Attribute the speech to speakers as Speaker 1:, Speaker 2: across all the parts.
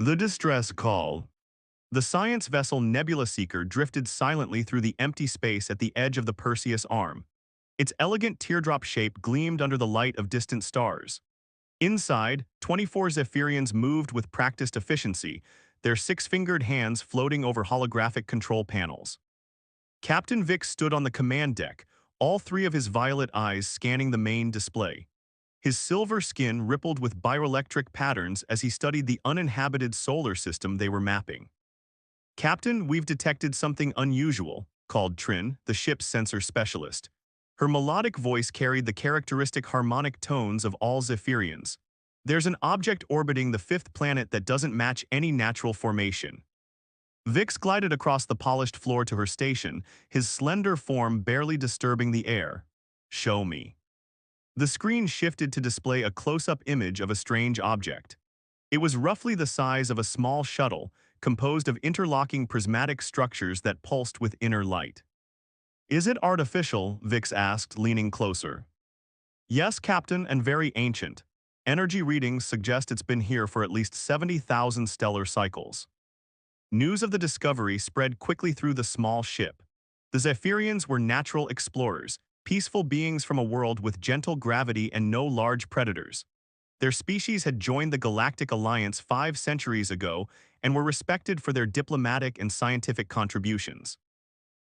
Speaker 1: The distress call. The science vessel Nebula Seeker drifted silently through the empty space at the edge of the Perseus arm. Its elegant teardrop shape gleamed under the light of distant stars. Inside, 24 Zephyrians moved with practiced efficiency, their six-fingered hands floating over holographic control panels. Captain Vic stood on the command deck, all three of his violet eyes scanning the main display. His silver skin rippled with bioelectric patterns as he studied the uninhabited solar system they were mapping. "Captain, we've detected something unusual," called Trin, the ship's sensor specialist. Her melodic voice carried the characteristic harmonic tones of all Zephyrians. "There's an object orbiting the fifth planet that doesn't match any natural formation." Vix glided across the polished floor to her station, his slender form barely disturbing the air. "Show me." The screen shifted to display a close-up image of a strange object. It was roughly the size of a small shuttle, composed of interlocking prismatic structures that pulsed with inner light. "Is it artificial?" Vix asked, leaning closer. "Yes, Captain, and very ancient. Energy readings suggest it's been here for at least 70,000 stellar cycles." News of the discovery spread quickly through the small ship. The Zephyrians were natural explorers, peaceful beings from a world with gentle gravity and no large predators. Their species had joined the Galactic Alliance 5 centuries ago and were respected for their diplomatic and scientific contributions.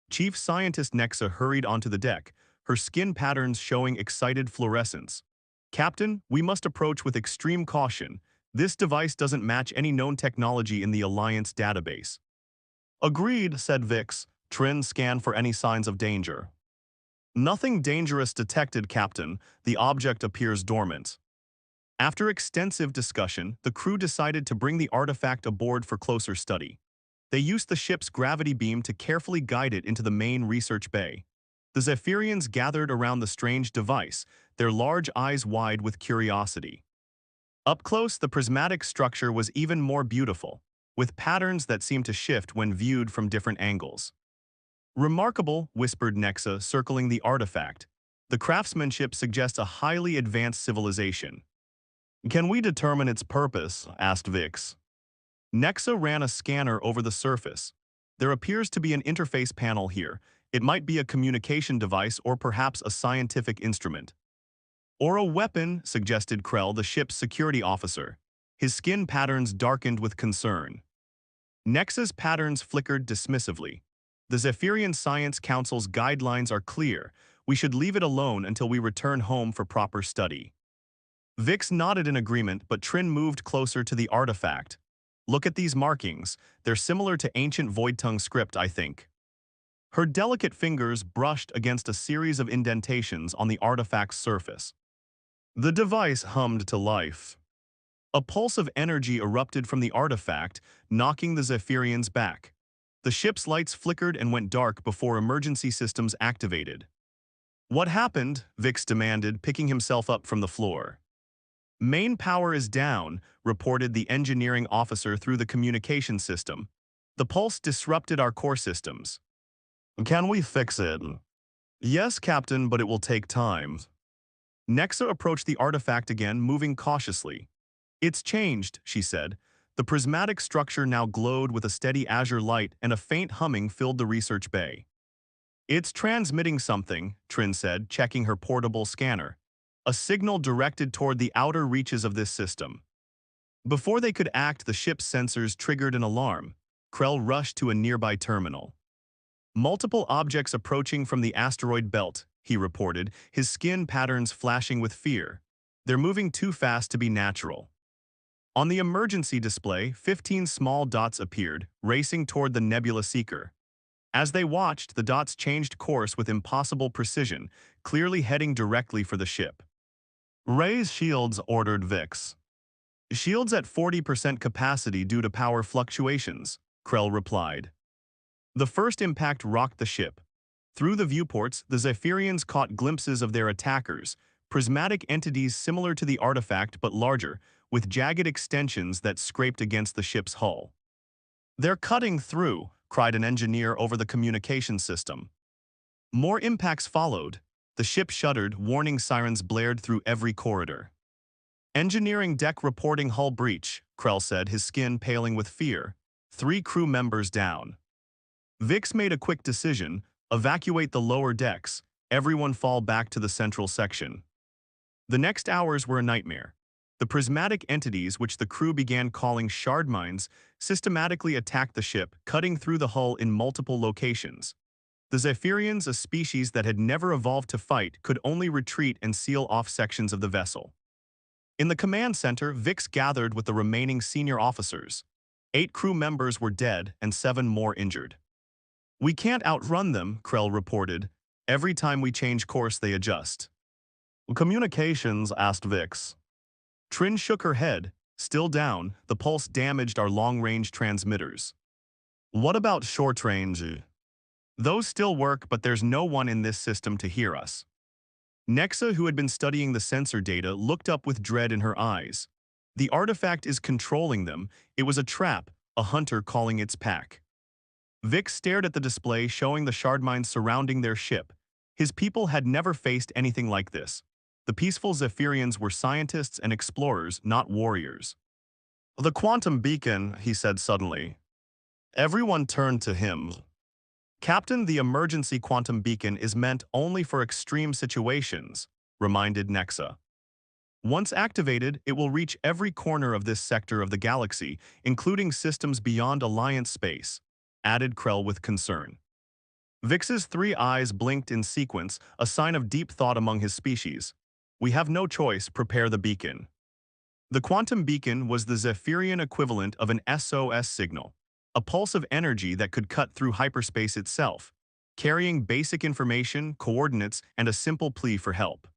Speaker 1: Chief Scientist Nexa hurried onto the deck, her skin patterns showing excited fluorescence. "Captain, we must approach with extreme caution. This device doesn't match any known technology in the Alliance database." "Agreed," said Vix. Trin scanned for any signs of danger. "Nothing dangerous detected, Captain. The object appears dormant." After extensive discussion, the crew decided to bring the artifact aboard for closer study. They used the ship's gravity beam to carefully guide it into the main research bay. The Zephyrians gathered around the strange device, their large eyes wide with curiosity. Up close, the prismatic structure was even more beautiful, with patterns that seemed to shift when viewed from different angles. "Remarkable," whispered Nexa, circling the artifact. "The craftsmanship suggests a highly advanced civilization." "Can we determine its purpose?" asked Vix. Nexa ran a scanner over the surface. "There appears to be an interface panel here. It might be a communication device or perhaps a scientific instrument." "Or a weapon," suggested Krell, the ship's security officer. His skin patterns darkened with concern. Nexa's patterns flickered dismissively. "The Zephyrian Science Council's guidelines are clear. We should leave it alone until we return home for proper study." Vix nodded in agreement, but Trin moved closer to the artifact. "Look at these markings. They're similar to ancient Voidtongue script, I think." Her delicate fingers brushed against a series of indentations on the artifact's surface. The device hummed to life. A pulse of energy erupted from the artifact, knocking the Zephyrians back. The ship's lights flickered and went dark before emergency systems activated. "What happened?" Vix demanded, picking himself up from the floor. "Main power is down," reported the engineering officer through the communication system. "The pulse disrupted our core systems." "Can we fix it?" "Yes, Captain, but it will take time." Nexa approached the artifact again, moving cautiously. "It's changed," she said. The prismatic structure now glowed with a steady azure light, and a faint humming filled the research bay. "It's transmitting something," Trin said, checking her portable scanner. "A signal directed toward the outer reaches of this system." Before they could act, the ship's sensors triggered an alarm. Krell rushed to a nearby terminal. "Multiple objects approaching from the asteroid belt," he reported, his skin patterns flashing with fear. "They're moving too fast to be natural." On the emergency display, 15 small dots appeared, racing toward the Nebula Seeker. As they watched, the dots changed course with impossible precision, clearly heading directly for the ship. "Raise shields," ordered Vix. "Shields at 40% capacity due to power fluctuations," Krell replied. The first impact rocked the ship. Through the viewports, the Zephyrians caught glimpses of their attackers, prismatic entities similar to the artifact but larger, with jagged extensions that scraped against the ship's hull. "They're cutting through," cried an engineer over the communication system. More impacts followed. The ship shuddered, warning sirens blared through every corridor. Engineering deck reporting hull breach, Krell said, his skin paling with fear. 3 crew members down. Vix made a quick decision: evacuate the lower decks, everyone fall back to the central section. The next hours were a nightmare. The prismatic entities, which the crew began calling shard mines, systematically attacked the ship, cutting through the hull in multiple locations. The Zephyrians, a species that had never evolved to fight, could only retreat and seal off sections of the vessel. In the command center, Vix gathered with the remaining senior officers. 8 crew members were dead and 7 more injured. "We can't outrun them," Krell reported. "Every time we change course, they adjust." "Communications?" asked Vix. Trin shook her head. "Still down. The pulse damaged our long-range transmitters." "What about short-range?" "Those still work, but there's no one in this system to hear us." Nexa, who had been studying the sensor data, looked up with dread in her eyes. The artifact is controlling them. It was a trap, a hunter calling its pack. Vix stared at the display showing the shard mines surrounding their ship. His people had never faced anything like this. The peaceful Zephyrians were scientists and explorers, not warriors. "The quantum beacon," he said suddenly. Everyone turned to him. "Captain, the emergency quantum beacon is meant only for extreme situations," reminded Nexa. "Once activated, it will reach every corner of this sector of the galaxy, including systems beyond Alliance space," added Krell with concern. Vix's 3 eyes blinked in sequence, a sign of deep thought among his species. "We have no choice, prepare the beacon." The quantum beacon was the Zephyrian equivalent of an SOS signal, a pulse of energy that could cut through hyperspace itself, carrying basic information, coordinates, and a simple plea for help.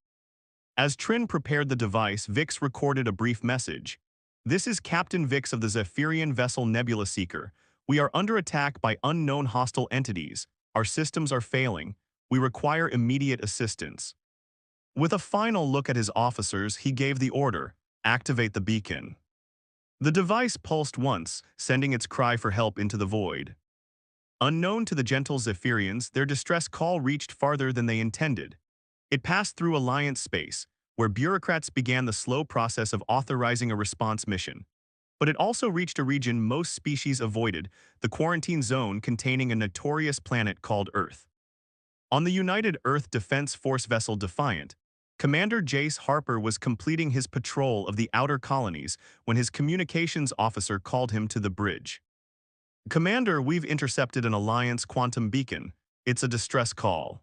Speaker 1: As Trin prepared the device, Vix recorded a brief message. "This is Captain Vix of the Zephyrian vessel Nebula Seeker. We are under attack by unknown hostile entities. Our systems are failing. We require immediate assistance." With a final look at his officers, he gave the order: activate the beacon. The device pulsed once, sending its cry for help into the void. Unknown to the gentle Zephyrians, their distress call reached farther than they intended. It passed through Alliance space, where bureaucrats began the slow process of authorizing a response mission. But it also reached a region most species avoided, the quarantine zone containing a notorious planet called Earth. On the United Earth Defense Force vessel Defiant, Commander Jace Harper was completing his patrol of the outer colonies when his communications officer called him to the bridge. "Commander, we've intercepted an Alliance quantum beacon. It's a distress call."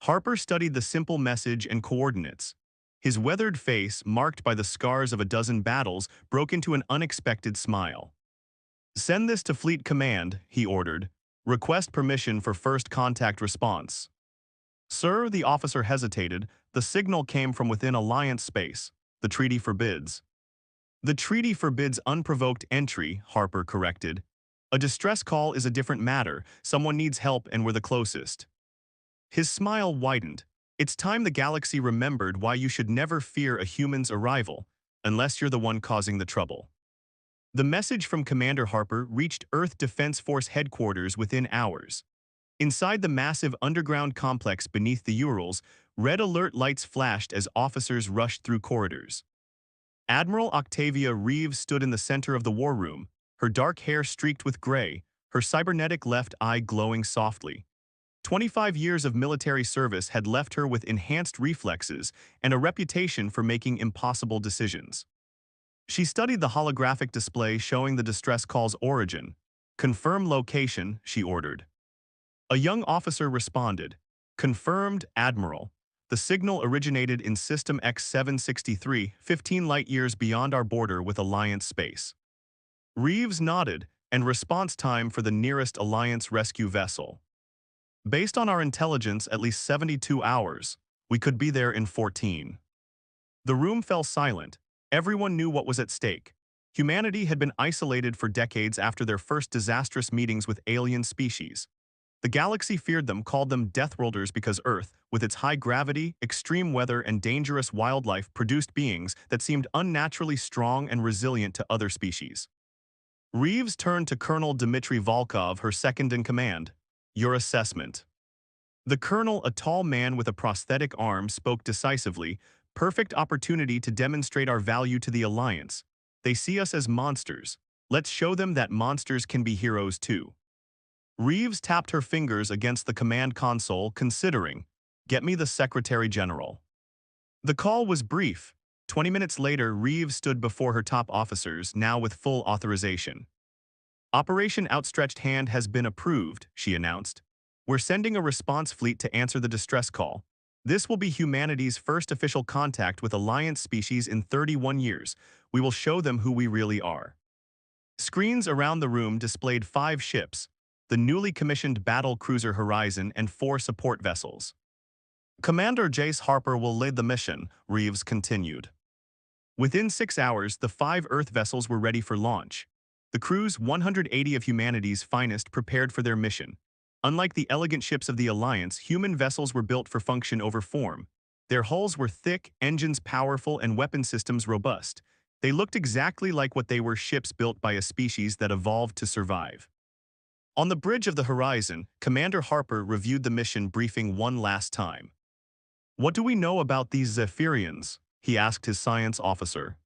Speaker 1: Harper studied the simple message and coordinates. His weathered face, marked by the scars of a dozen battles, broke into an unexpected smile. "Send this to Fleet Command," he ordered. "Request permission for first contact response." "Sir," the officer hesitated. "The signal came from within Alliance space. The treaty forbids." "The treaty forbids unprovoked entry," Harper corrected. "A distress call is a different matter. Someone needs help and we're the closest." His smile widened. "It's time the galaxy remembered why you should never fear a human's arrival, unless you're the one causing the trouble." The message from Commander Harper reached Earth Defense Force headquarters within hours. Inside the massive underground complex beneath the Urals, red alert lights flashed as officers rushed through corridors. Admiral Octavia Reeves stood in the center of the war room, her dark hair streaked with gray, her cybernetic left eye glowing softly. 25 years of military service had left her with enhanced reflexes and a reputation for making impossible decisions. She studied the holographic display showing the distress call's origin. "Confirm location," she ordered. A young officer responded. "Confirmed, Admiral. The signal originated in System X-763, 15 light-years beyond our border with Alliance space." Reeves nodded, and response time for the nearest Alliance rescue vessel. "Based on our intelligence, at least 72 hours. We could be there in 14. The room fell silent. Everyone knew what was at stake. Humanity had been isolated for decades after their first disastrous meetings with alien species. The galaxy feared them, called them Deathworlders because Earth, with its high gravity, extreme weather, and dangerous wildlife, produced beings that seemed unnaturally strong and resilient to other species. Reeves turned to Colonel Dmitry Volkov, her second-in-command. "Your assessment." The colonel, a tall man with a prosthetic arm, spoke decisively. Perfect opportunity to demonstrate our value to the Alliance. They see us as monsters. Let's show them that monsters can be heroes too. Reeves tapped her fingers against the command console, considering, "Get me the Secretary General." The call was brief. 20 minutes later, Reeves stood before her top officers, now with full authorization. "Operation Outstretched Hand has been approved," she announced. "We're sending a response fleet to answer the distress call. This will be humanity's first official contact with Alliance species in 31 years. We will show them who we really are." Screens around the room displayed 5 ships, the newly commissioned battle cruiser Horizon and 4 support vessels. "Commander Jace Harper will lead the mission," Reeves continued. Within 6 hours, the 5 Earth vessels were ready for launch. The crew's 180 of humanity's finest prepared for their mission. Unlike the elegant ships of the Alliance, human vessels were built for function over form. Their hulls were thick, engines powerful, and weapon systems robust. They looked exactly like what they were, ships built by a species that evolved to survive. On the bridge of the Horizon, Commander Harper reviewed the mission briefing one last time. "What do we know about these Zephyrians?" he asked his science officer.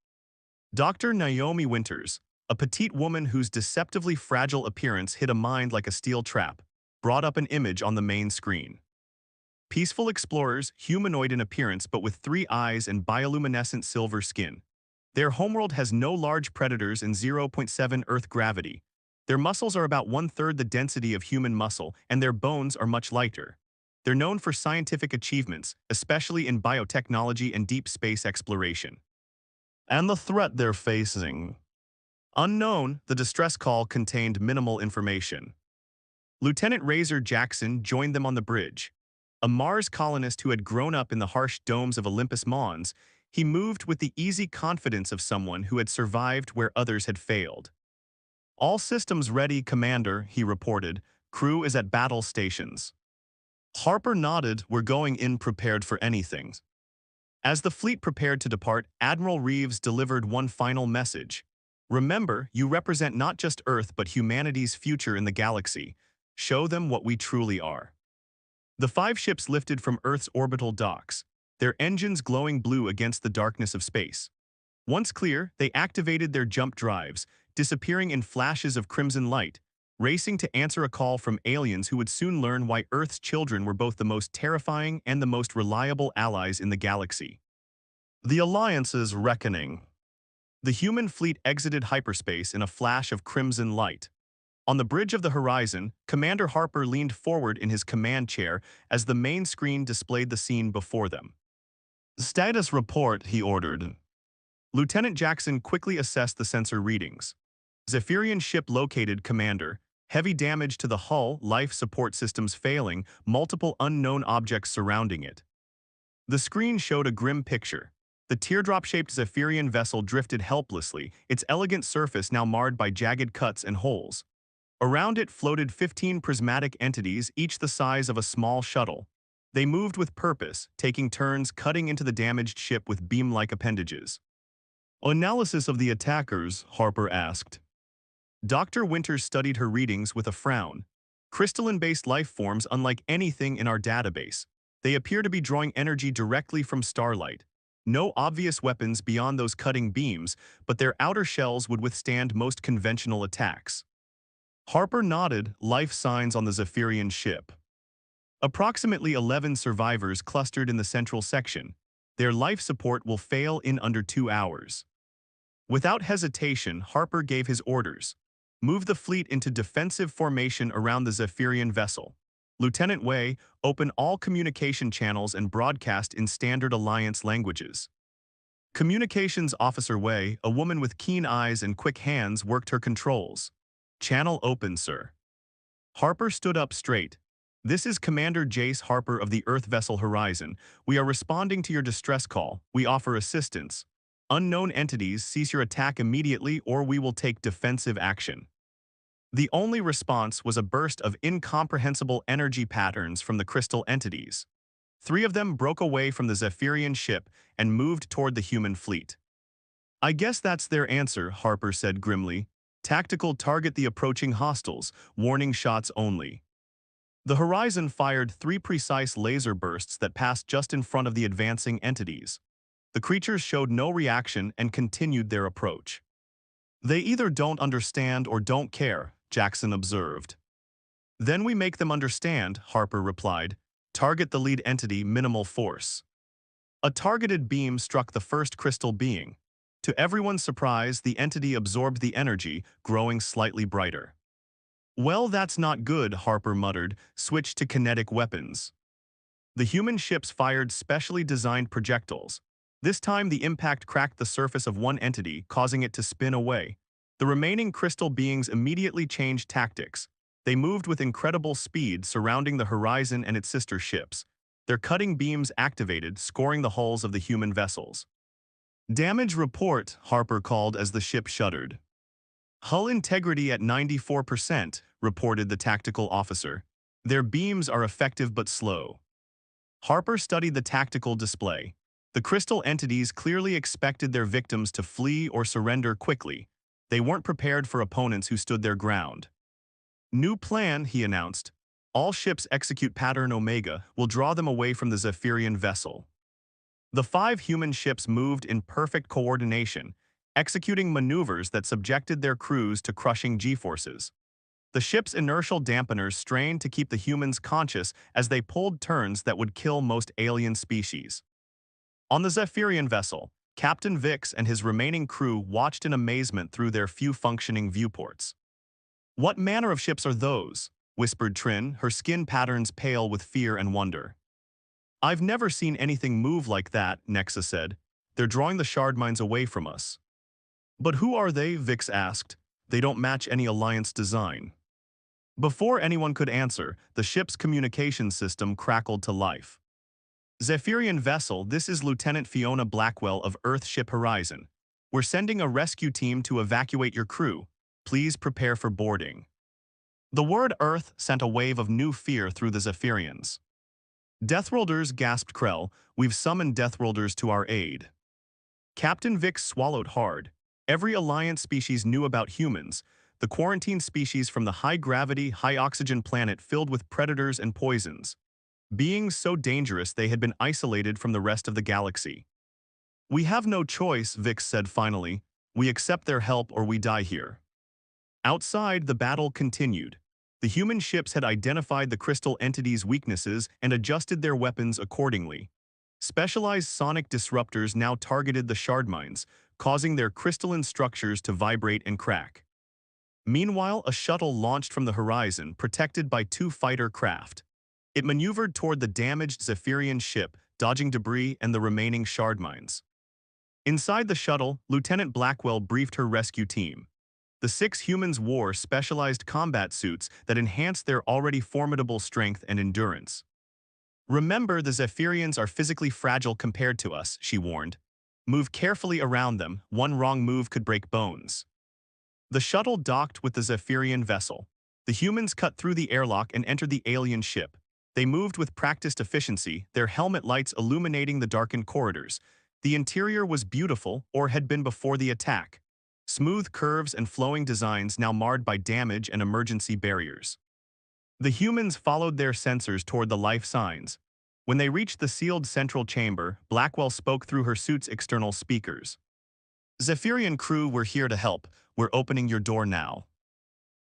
Speaker 1: Dr. Naomi Winters, a petite woman whose deceptively fragile appearance hid a mind like a steel trap, brought up an image on the main screen. Peaceful explorers, humanoid in appearance but with 3 eyes and bioluminescent silver skin. Their homeworld has no large predators and 0.7 Earth gravity. Their muscles are about 1/3 the density of human muscle, and their bones are much lighter. They're known for scientific achievements, especially in biotechnology and deep space exploration. And the threat they're facing? Unknown, the distress call contained minimal information. Lieutenant Razor Jackson joined them on the bridge. A Mars colonist who had grown up in the harsh domes of Olympus Mons, he moved with the easy confidence of someone who had survived where others had failed. "All systems ready, Commander," he reported. "Crew is at battle stations." Harper nodded. "We're going in prepared for anything." As the fleet prepared to depart, Admiral Reeves delivered one final message. "Remember, you represent not just Earth but humanity's future in the galaxy. Show them what we truly are." The 5 ships lifted from Earth's orbital docks, their engines glowing blue against the darkness of space. Once clear, they activated their jump drives, disappearing in flashes of crimson light, racing to answer a call from aliens who would soon learn why Earth's children were both the most terrifying and the most reliable allies in the galaxy. The Alliance's reckoning. The human fleet exited hyperspace in a flash of crimson light. On the bridge of the Horizon, Commander Harper leaned forward in his command chair as the main screen displayed the scene before them. "Status report," he ordered. Lieutenant Jackson quickly assessed the sensor readings. "Zephyrian ship located, Commander. Heavy damage to the hull, life support systems failing, multiple unknown objects surrounding it." The screen showed a grim picture. The teardrop-shaped Zephyrian vessel drifted helplessly, its elegant surface now marred by jagged cuts and holes. Around it floated 15 prismatic entities, each the size of a small shuttle. They moved with purpose, taking turns cutting into the damaged ship with beam-like appendages. "Analysis of the attackers?" Harper asked. Dr. Winters studied her readings with a frown. "Crystalline-based life forms unlike anything in our database. They appear to be drawing energy directly from starlight. No obvious weapons beyond those cutting beams, but their outer shells would withstand most conventional attacks." Harper nodded. "Life signs on the Zephyrian ship." Approximately 11 survivors clustered in the central section. Their life support will fail in under 2 hours. Without hesitation, Harper gave his orders. "Move the fleet into defensive formation around the Zephyrian vessel. Lieutenant Wei, open all communication channels and broadcast in standard Alliance languages." Communications Officer Wei, a woman with keen eyes and quick hands, worked her controls. "Channel open, sir." Harper stood up straight. "This is Commander Jace Harper of the Earth vessel Horizon. We are responding to your distress call. We offer assistance. Unknown entities, cease your attack immediately or we will take defensive action." The only response was a burst of incomprehensible energy patterns from the crystal entities. 3 of them broke away from the Zephyrian ship and moved toward the human fleet. "I guess that's their answer," Harper said grimly. "Tactical, target the approaching hostiles, warning shots only." The Horizon fired 3 precise laser bursts that passed just in front of the advancing entities. The creatures showed no reaction and continued their approach. They either don't understand or don't care, Jackson observed. Then we make them understand, Harper replied. Target the lead entity, minimal force. A targeted beam struck the first crystal being. To everyone's surprise, the entity absorbed the energy, growing slightly brighter. Well, that's not good, Harper muttered, switched to kinetic weapons. The human ships fired specially designed projectiles. This time the impact cracked the surface of one entity, causing it to spin away. The remaining crystal beings immediately changed tactics. They moved with incredible speed, surrounding the horizon and its sister ships. Their cutting beams activated, scoring the hulls of the human vessels. Damage report, Harper called as the ship shuddered. Hull integrity at 94%, reported the tactical officer. Their beams are effective but slow. Harper studied the tactical display. The crystal entities clearly expected their victims to flee or surrender quickly. They weren't prepared for opponents who stood their ground. New plan, he announced. All ships execute pattern Omega will draw them away from the Zephyrian vessel. The 5 human ships moved in perfect coordination, executing maneuvers that subjected their crews to crushing G-forces. The ship's inertial dampeners strained to keep the humans conscious as they pulled turns that would kill most alien species. On the Zephyrian vessel, Captain Vix and his remaining crew watched in amazement through their few functioning viewports. "What manner of ships are those?" whispered Trin, her skin patterns pale with fear and wonder. "I've never seen anything move like that," Nexa said. "They're drawing the shard mines away from us." "But who are they?" Vix asked. "They don't match any Alliance design." Before anyone could answer, the ship's communication system crackled to life. "Zephyrian vessel, this is Lieutenant Fiona Blackwell of Earthship Horizon. We're sending a rescue team to evacuate your crew. Please prepare for boarding." The word Earth sent a wave of new fear through the Zephyrians. "Deathworlders," gasped Krell, "we've summoned Deathworlders to our aid." Captain Vix swallowed hard. Every Alliance species knew about humans, the quarantined species from the high-gravity, high-oxygen planet filled with predators and poisons. Beings so dangerous they had been isolated from the rest of the galaxy. "We have no choice," Vix said finally. "We accept their help or we die here." Outside, the battle continued. The human ships had identified the crystal entity's weaknesses and adjusted their weapons accordingly. Specialized sonic disruptors now targeted the shard mines, causing their crystalline structures to vibrate and crack. Meanwhile, a shuttle launched from the horizon, protected by 2 fighter craft. It maneuvered toward the damaged Zephyrian ship, dodging debris and the remaining shard mines. Inside the shuttle, Lieutenant Blackwell briefed her rescue team. The 6 humans wore specialized combat suits that enhanced their already formidable strength and endurance. "Remember, the Zephyrians are physically fragile compared to us," she warned. "Move carefully around them. One wrong move could break bones." The shuttle docked with the Zephyrian vessel. The humans cut through the airlock and entered the alien ship. They moved with practiced efficiency, their helmet lights illuminating the darkened corridors. The interior was beautiful, or had been before the attack. Smooth curves and flowing designs now marred by damage and emergency barriers. The humans followed their sensors toward the life signs. When they reached the sealed central chamber, Blackwell spoke through her suit's external speakers. "Zephyrian crew, we're here to help. We're opening your door now."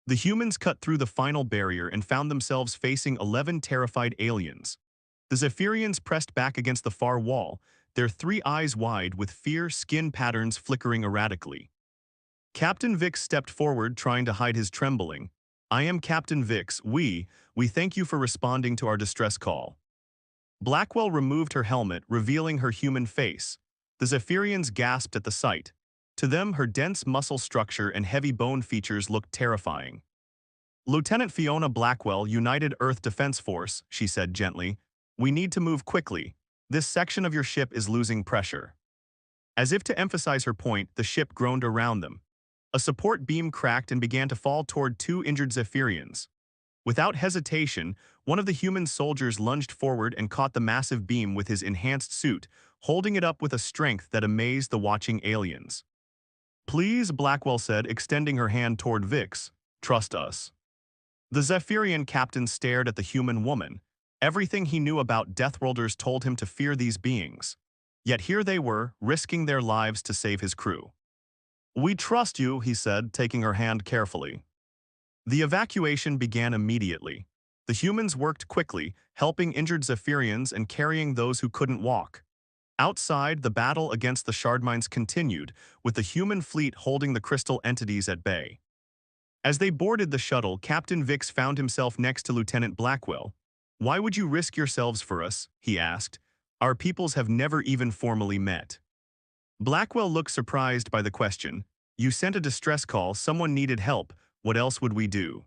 Speaker 1: The humans cut through the final barrier and found themselves facing 11 terrified aliens. The Zephyrians pressed back against the far wall, their 3 eyes wide with fear, skin patterns flickering erratically. Captain Vix stepped forward, trying to hide his trembling. "I am Captain Vix. We thank you for responding to our distress call." Blackwell removed her helmet, revealing her human face. The Zephyrians gasped at the sight. To them, her dense muscle structure and heavy bone features looked terrifying. "Lieutenant Fiona Blackwell, United Earth Defense Force," she said gently. "We need to move quickly. This section of your ship is losing pressure." As if to emphasize her point, the ship groaned around them. A support beam cracked and began to fall toward 2 injured Zephyrians. Without hesitation, one of the human soldiers lunged forward and caught the massive beam with his enhanced suit, holding it up with a strength that amazed the watching aliens. "Please," Blackwell said, extending her hand toward Vix. "Trust us." The Zephyrian captain stared at the human woman. Everything he knew about Deathworlders told him to fear these beings. Yet here they were, risking their lives to save his crew. "We trust you," he said, taking her hand carefully. The evacuation began immediately. The humans worked quickly, helping injured Zephyrians and carrying those who couldn't walk. Outside, the battle against the Shardmines continued, with the human fleet holding the crystal entities at bay. As they boarded the shuttle, Captain Vix found himself next to Lieutenant Blackwell. "Why would you risk yourselves for us?" he asked. "Our peoples have never even formally met." Blackwell looked surprised by the question. "You sent a distress call, someone needed help, what else would we do?"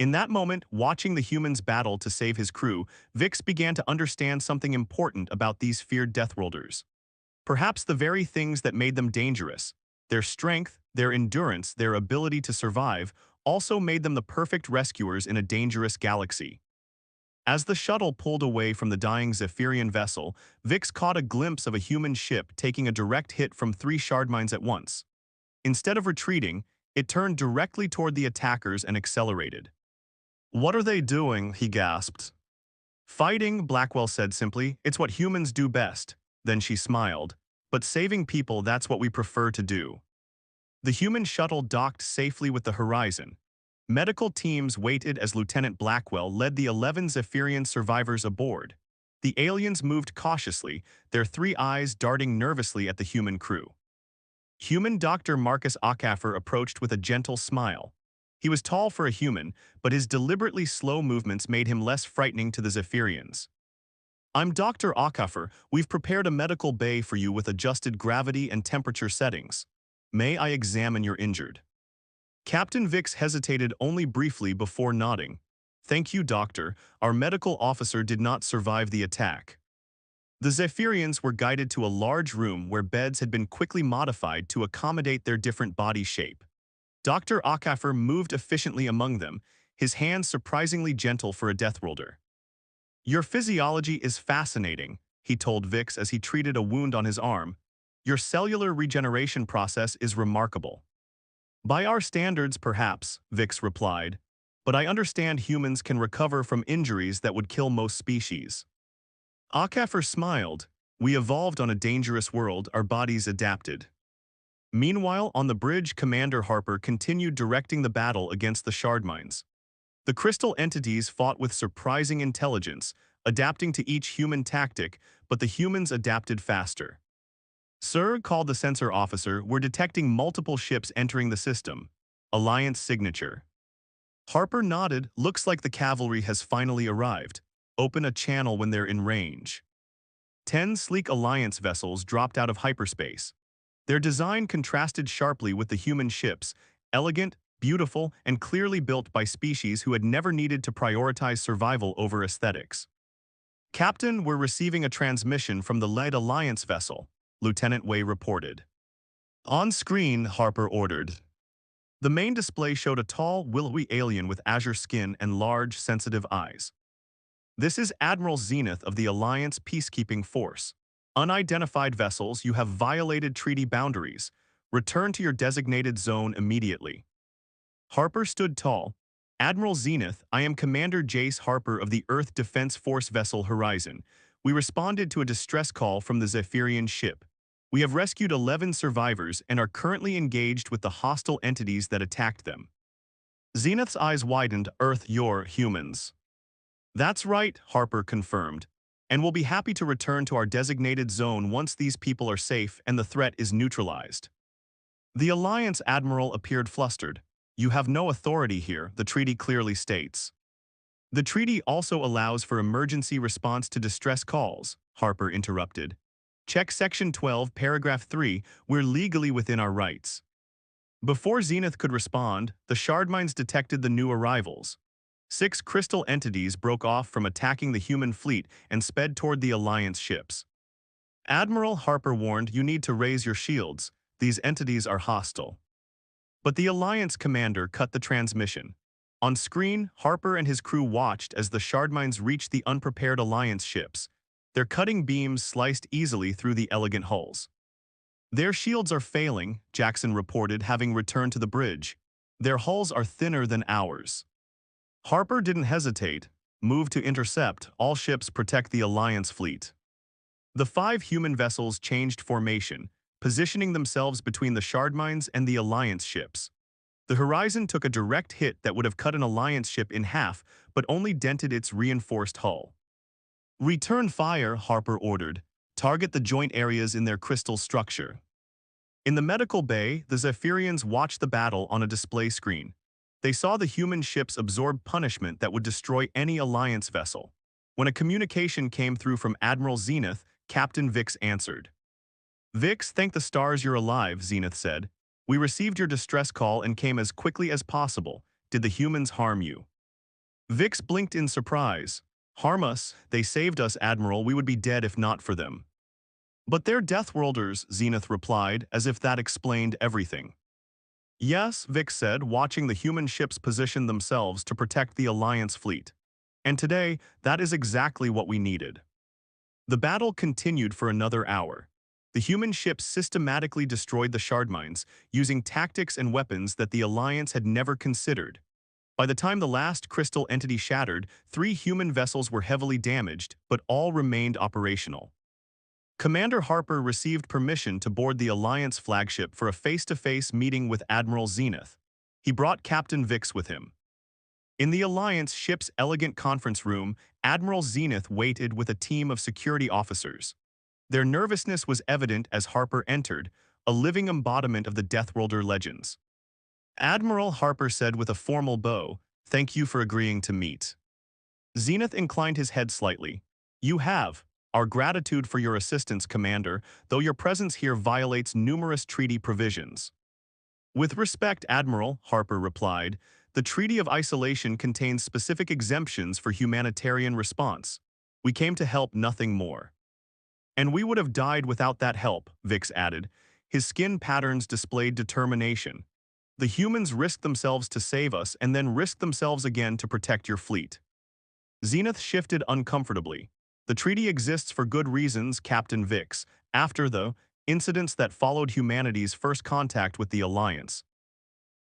Speaker 1: In that moment, watching the humans battle to save his crew, Vix began to understand something important about these feared Deathworlders. Perhaps the very things that made them dangerous, their strength, their endurance, their ability to survive, also made them the perfect rescuers in a dangerous galaxy. As the shuttle pulled away from the dying Zephyrian vessel, Vix caught a glimpse of a human ship taking a direct hit from 3 Shardmines at once. Instead of retreating, it turned directly toward the attackers and accelerated. "What are they doing?" he gasped. "Fighting," Blackwell said simply. "It's what humans do best." Then she smiled. "But saving people, that's what we prefer to do." The human shuttle docked safely with the horizon. Medical teams waited as Lieutenant Blackwell led the 11 Zephyrian survivors aboard. The aliens moved cautiously, their 3 eyes darting nervously at the human crew. Human Dr. Marcus Ockhaffer approached with a gentle smile. He was tall for a human, but his deliberately slow movements made him less frightening to the Zephyrians. "I'm Dr. Ockhaffer. We've prepared a medical bay for you with adjusted gravity and temperature settings. May I examine your injured?" Captain Vix hesitated only briefly before nodding. "Thank you, Doctor. Our medical officer did not survive the attack." The Zephyrians were guided to a large room where beds had been quickly modified to accommodate their different body shape. Dr. Ockhaffer moved efficiently among them, his hands surprisingly gentle for a Deathworlder. "Your physiology is fascinating," he told Vix as he treated a wound on his arm. "Your cellular regeneration process is remarkable." "By our standards, perhaps," Vix replied. "But I understand humans can recover from injuries that would kill most species." Ockhaffer smiled. "We evolved on a dangerous world, our bodies adapted." Meanwhile, on the bridge, Commander Harper continued directing the battle against the Shardmines. The crystal entities fought with surprising intelligence, adapting to each human tactic, but the humans adapted faster. "Sir," called the sensor officer, "we're detecting multiple ships entering the system. Alliance signature." Harper nodded. "Looks like the cavalry has finally arrived. Open a channel when they're in range." 10 sleek Alliance vessels dropped out of hyperspace. Their design contrasted sharply with the human ships, elegant, beautiful, and clearly built by species who had never needed to prioritize survival over aesthetics. "Captain, we're receiving a transmission from the lead Alliance vessel," Lieutenant Way reported. "On screen," Harper ordered. The main display showed a tall, willowy alien with azure skin and large, sensitive eyes. "This is Admiral Zenith of the Alliance Peacekeeping Force. Unidentified vessels, you have violated treaty boundaries. Return to your designated zone immediately." Harper stood tall. "Admiral Zenith, I am Commander Jace Harper of the Earth Defense Force vessel Horizon. We responded to a distress call from the Zephyrian ship. We have rescued 11 survivors and are currently engaged with the hostile entities that attacked them." Zenith's eyes widened. "Earth, you're humans." "That's right," Harper confirmed. "And we'll be happy to return to our designated zone once these people are safe and the threat is neutralized." The Alliance Admiral appeared flustered. "You have no authority here, the treaty clearly states." "The treaty also allows for emergency response to distress calls," Harper interrupted. "Check Section 12, Paragraph 3, we're legally within our rights." Before Zenith could respond, the Shardmines detected the new arrivals. 6 crystal entities broke off from attacking the human fleet and sped toward the Alliance ships. "Admiral," Harper warned, "you need to raise your shields. These entities are hostile." But the Alliance commander cut the transmission. On screen, Harper and his crew watched as the Shardmines reached the unprepared Alliance ships. Their cutting beams sliced easily through the elegant hulls. "Their shields are failing," Jackson reported, having returned to the bridge. "Their hulls are thinner than ours." Harper didn't hesitate. "Move to intercept. All ships protect the Alliance fleet." The 5 human vessels changed formation, positioning themselves between the Shardmines and the Alliance ships. The horizon took a direct hit that would have cut an Alliance ship in half, but only dented its reinforced hull. "Return fire," Harper ordered. "Target the joint areas in their crystal structure." In the medical bay, the Zephyrians watched the battle on a display screen. They saw the human ships absorb punishment that would destroy any Alliance vessel. When a communication came through from Admiral Zenith, Captain Vix answered. "Vix, thank the stars you're alive," Zenith said. "We received your distress call and came as quickly as possible. Did the humans harm you?" Vix blinked in surprise. "Harm us? They saved us, Admiral. We would be dead if not for them." "But they're Deathworlders," Zenith replied, as if that explained everything. "Yes," Vix said, watching the human ships position themselves to protect the Alliance fleet. "And today, that is exactly what we needed." The battle continued for another hour. The human ships systematically destroyed the Shardmines, using tactics and weapons that the Alliance had never considered. By the time the last crystal entity shattered, 3 human vessels were heavily damaged, but all remained operational. Commander Harper received permission to board the Alliance flagship for a face-to-face meeting with Admiral Zenith. He brought Captain Vix with him. In the Alliance ship's elegant conference room, Admiral Zenith waited with a team of security officers. Their nervousness was evident as Harper entered, a living embodiment of the Deathworlder legends. "Admiral," Harper said with a formal bow, "thank you for agreeing to meet." Zenith inclined his head slightly. "You have our gratitude for your assistance, Commander, though your presence here violates numerous treaty provisions." "With respect, Admiral," Harper replied, "the Treaty of Isolation contains specific exemptions for humanitarian response. We came to help, nothing more." "And we would have died without that help," Vix added. His skin patterns displayed determination. "The humans risked themselves to save us and then risked themselves again to protect your fleet." Zenith shifted uncomfortably. "The treaty exists for good reasons, Captain Vix, after the incidents that followed humanity's first contact with the Alliance."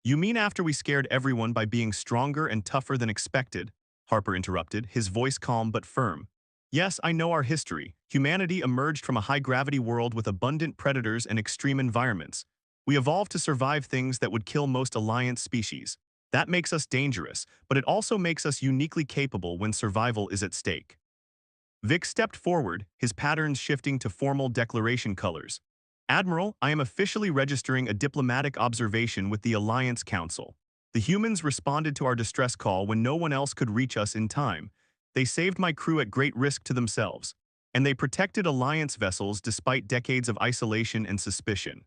Speaker 1: "You mean after we scared everyone by being stronger and tougher than expected?" Harper interrupted, his voice calm but firm. "Yes, I know our history. Humanity emerged from a high-gravity world with abundant predators and extreme environments. We evolved to survive things that would kill most Alliance species. That makes us dangerous, but it also makes us uniquely capable when survival is at stake." Vic stepped forward, his patterns shifting to formal declaration colors. "Admiral, I am officially registering a diplomatic observation with the Alliance Council. The humans responded to our distress call when no one else could reach us in time. They saved my crew at great risk to themselves, and they protected Alliance vessels despite decades of isolation and suspicion."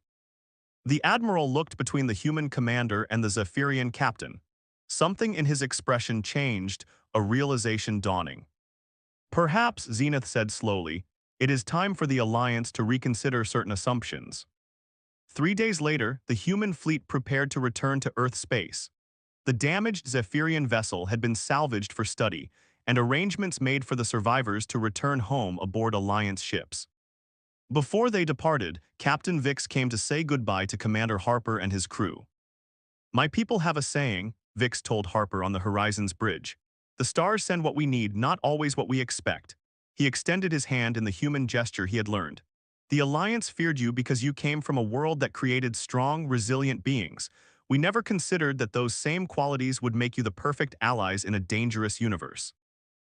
Speaker 1: The Admiral looked between the human commander and the Zephyrian captain. Something in his expression changed, a realization dawning. "Perhaps," Zenith said slowly, "it is time for the Alliance to reconsider certain assumptions." 3 days later, the human fleet prepared to return to Earth space. The damaged Zephyrian vessel had been salvaged for study, and arrangements made for the survivors to return home aboard Alliance ships. Before they departed, Captain Vix came to say goodbye to Commander Harper and his crew. "My people have a saying," Vix told Harper on the Horizon's bridge. "The stars send what we need, not always what we expect." He extended his hand in the human gesture he had learned. "The Alliance feared you because you came from a world that created strong, resilient beings. We never considered that those same qualities would make you the perfect allies in a dangerous universe."